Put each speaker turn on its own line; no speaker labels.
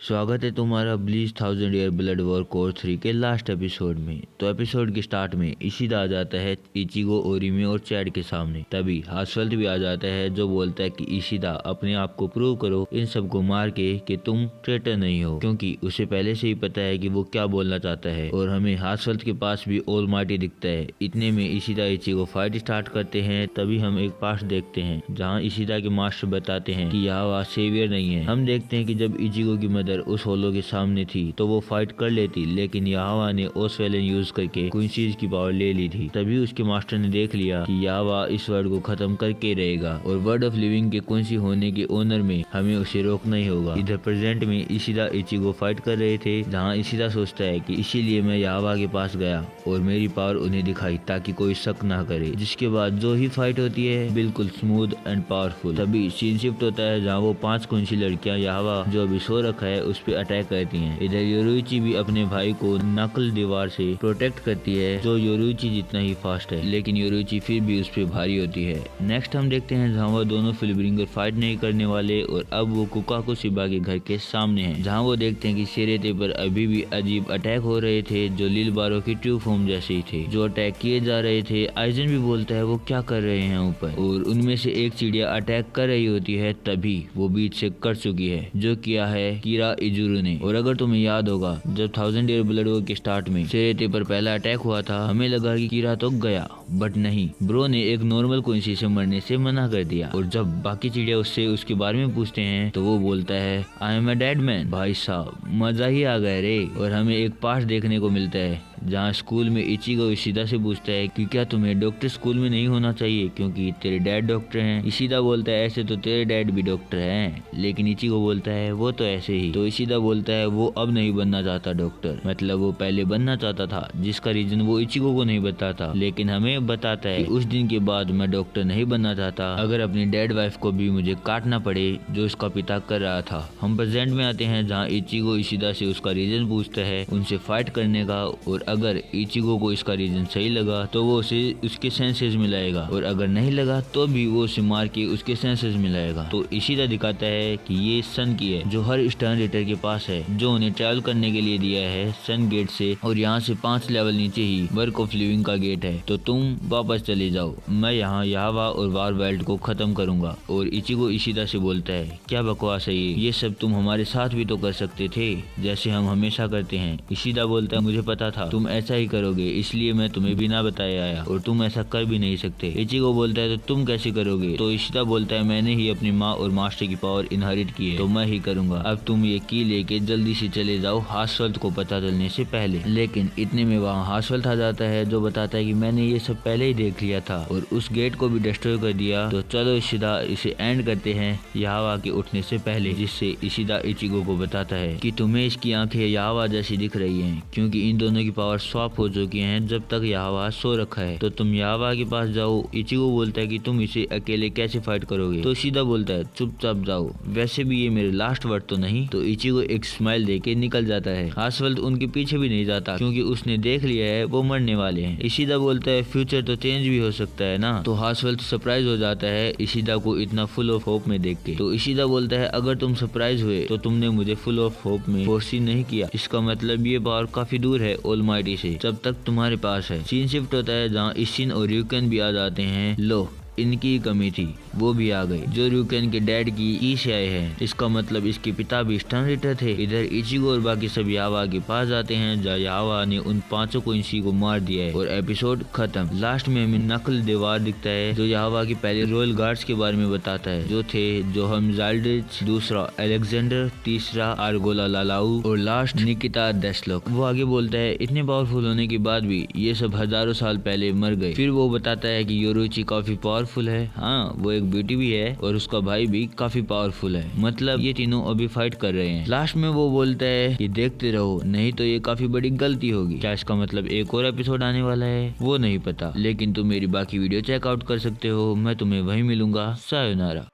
स्वागत है तुम्हारा bleach 1000 year blood war course 3 के लास्ट एपिसोड में। तो एपिसोड के स्टार्ट में इशिदा आ जाता है इचिगो, ओरिमी और चैड के सामने। तभी हासफल्ट भी आ जाता है जो बोलता है कि इशिदा अपने आप को प्रूव करो इन सबको मार के कि तुम ट्रेटर नहीं हो, क्योंकि उसे पहले से ही पता है कि वो क्या बोलना चाहता है। और हमें हासफल्ट के पास भी ऑलमाइटी दिखता है। इतने में इशिदा इचिगो फाइट स्टार्ट करते हैं। तभी हम एक पास्ट देखते हैं जहाँ इशिदा के मास्टर बताते हैं कि यावा सेवियर नहीं है। हम देखते हैं कि जब इचिगो की मदर उस होलो के सामने थी तो वो फाइट कर लेती, लेकिन यावा ने ओसवेलन यूज करके क्विंसीज की पावर ले ली थी। तभी उसके मास्टर ने देख लिया कि यावा इस वर्ड को खत्म करके रहेगा और वर्ड ऑफ लिविंग के क्विंसी होने के ओनर में हमें उसे रोकना ही होगा। इधर प्रेजेंट में इशिदा इचिगो फाइट कर रहे थे, जहाँ इशिदा सोचता है कि इसीलिए मैं यावा के पास गया और मेरी पावर उन्हें दिखाई ताकि कोई शक ना करे। जिसके बाद जो ही फाइट होती है बिल्कुल स्मूथ एंड पावरफुल। तभी सीन शिफ्ट होता है जहाँ वो 5 क्विंसी लड़कियां यावा जो अभी सो रखा है उस पे अटैक करती हैं। इधर योरुइची भी अपने भाई को नकल दीवार से प्रोटेक्ट करती है जो योरुइची जितना ही फास्ट है, लेकिन योरुइची फिर भी उस पे भारी होती है। नेक्स्ट हम देखते हैं जहाँ वो दोनों फिलब्रिंगर फाइट नहीं करने वाले और अब वो कुकाको शिबा के घर के सामने हैं, जहाँ वो देखते हैं कि सेरेते पर अभी भी अजीब अटैक हो रहे थे जो लील बारो की ट्रू फॉर्म जैसे ही थे जो अटैक किए जा रहे थे। आइजन भी बोलता है वो क्या कर रहे हैं ऊपर, और उनमें से एक चिड़िया अटैक कर रही होती है। तभी वो बीच से कर चुकी है जो किया है कीरा इजुरु ने। और अगर तुम्हें याद होगा जब 1000 ईयर ब्लड वॉर के स्टार्ट में सेरेते पर पहला अटैक हुआ था, हमें लगा कि कीरा तो गया, बट नहीं, ब्रो ने एक नॉर्मल क्विंसी से मरने से मना कर दिया। और जब बाकी चिड़िया उससे उसके बारे में पूछते हैं तो वो बोलता है I am a dead man. भाई साहब मजा ही आ गया रे। और हमें एक पास देखने को मिलता है जहाँ स्कूल में इचिगो इशिदा से पूछता है कि क्या तुम्हें डॉक्टर स्कूल में नहीं होना चाहिए क्योंकि तेरे डैड डॉक्टर हैं। इशिदा बोलता है ऐसे तो तेरे डैड भी डॉक्टर हैं, लेकिन इचिगो बोलता है वो तो ऐसे ही। तो इशिदा बोलता है वो अब नहीं बनना चाहता डॉक्टर, मतलब वो पहले बनना चाहता था, जिसका रीजन वो इचिगो को नहीं बताता, लेकिन हमें बताता है कि उस दिन के बाद मैं डॉक्टर नहीं बनना चाहता अगर अपनी डेड वाइफ को भी मुझे काटना पड़े जो उसका पिता कर रहा था। हम प्रेजेंट में आते हैं जहाँ इचिगो इशिदा से उसका रीजन पूछता है उनसे फाइट करने का, और अगर इचिगो को इसका रीजन सही लगा तो वो उसे उसके सेंसेस मिलाएगा, और अगर नहीं लगा तो भी वो उसे मार के उसके सेंसेस मिलाएगा। तो इशिदा दिखाता है कि ये सन की है जो हर स्टर्न रेटर के पास है, जो उन्हें ट्रैवल करने के लिए दिया है सन गेट से, और यहाँ से 5 लेवल नीचे ही वर्क ऑफ लिविंग का गेट है। तो तुम वापस चले जाओ, मैं यहाँ यावा और वार बेल्ट को खत्म करूंगा। और इचिगो इशिदा से बोलता है क्या बकवास है ये सब तुम हमारे साथ भी तो कर सकते थे जैसे हम हमेशा करते हैं। इशिदा बोलता है मुझे पता था तुम ऐसा ही करोगे, इसलिए मैं तुम्हें बिना बताए आया, और तुम ऐसा कर भी नहीं सकते। इचिगो बोलता है तो तुम कैसे करोगे। तो इशिदा बोलता है मैंने ही अपनी माँ और मास्टर की पावर इनहेरिट की है तो मैं ही करूंगा। अब तुम ये की लेके जल्दी से चले जाओ हासफल्ट को पता चलने से पहले। लेकिन इतने में वहाँ हासफल्ट आ जाता है जो बताता है कि मैंने ये सब पहले ही देख लिया था और उस गेट को भी डिस्ट्रॉय कर दिया। तो चलो इशिदा इसे एंड करते हैं यावा के उठने से पहले, जिससे इशिदा इचिगो को बताता है कि तुम्हें इसकी आंखें यावा जैसी दिख रही हैं क्योंकि इन दोनों की पावर स्वैप हो चुकी हैं जब तक यावा सो रखा है। तो तुम यावा के पास जाओ। इचिगो बोलता है कि तुम इसे अकेले कैसे फाइट करोगे। तो इशिदा बोलता है चुपचाप जाओ, वैसे भी ये मेरे लास्ट वर्ड तो नहीं। तो इचिगो एक स्माइल देके निकल जाता है। हासफल्ट उनके पीछे भी नहीं जाता क्योंकि उसने देख लिया है वो मरने वाले हैं। इशिदा बोलता है फ्यूचर तो चेंज भी हो सकता है ना। तो हासफल्ट सरप्राइज हो जाता है इशिदा को इतना फुल ऑफ होप में देख के। तो इशिदा बोलता है अगर तुम सरप्राइज हुए तो तुमने मुझे फुल ऑफ होप में फोर्सी नहीं किया, इसका मतलब ये पावर काफी दूर है ऑलमाइटी से जब तक तुम्हारे पास है। सीन शिफ्ट होता है जहाँ इशिन और र्यूकेन भी आ जाते हैं। लो इनकी कमी थी वो भी आ गई जो र्यूकेन के डैड की ई से आए हैं, इसका मतलब इसके पिता भी स्टर्न रेटर थे। इधर इचिगो और बाकी सब यावा के पास जाते हैं जहाँ यावा ने उन 5 क्विंसी को मार दिया है और एपिसोड खत्म। लास्ट में हमें नकल दीवार दिखता है जो यावा के पहले रॉयल गार्ड्स के बारे में बताता है जो थे जोहम जाल्डिच, दूसरा अलेक्जेंडर, तीसरा आर्गोला लालाऊ और लास्ट निकिता डेस्लोक। वो आगे बोलता है इतने पावरफुल होने के बाद भी ये सब हजारों साल पहले मर गए। फिर वो बताता है कि योरुइची काफी पावरफुल है, हाँ वो एक ब्यूटी भी है और उसका भाई भी काफी पावरफुल है, मतलब ये तीनों अभी फाइट कर रहे हैं। लास्ट में वो बोलता है कि देखते रहो नहीं तो ये काफी बड़ी गलती होगी। क्या इसका मतलब एक और एपिसोड आने वाला है वो नहीं पता, लेकिन तुम मेरी बाकी वीडियो चेकआउट कर सकते हो, मैं तुम्हें वहीं मिलूंगा। सायोनारा।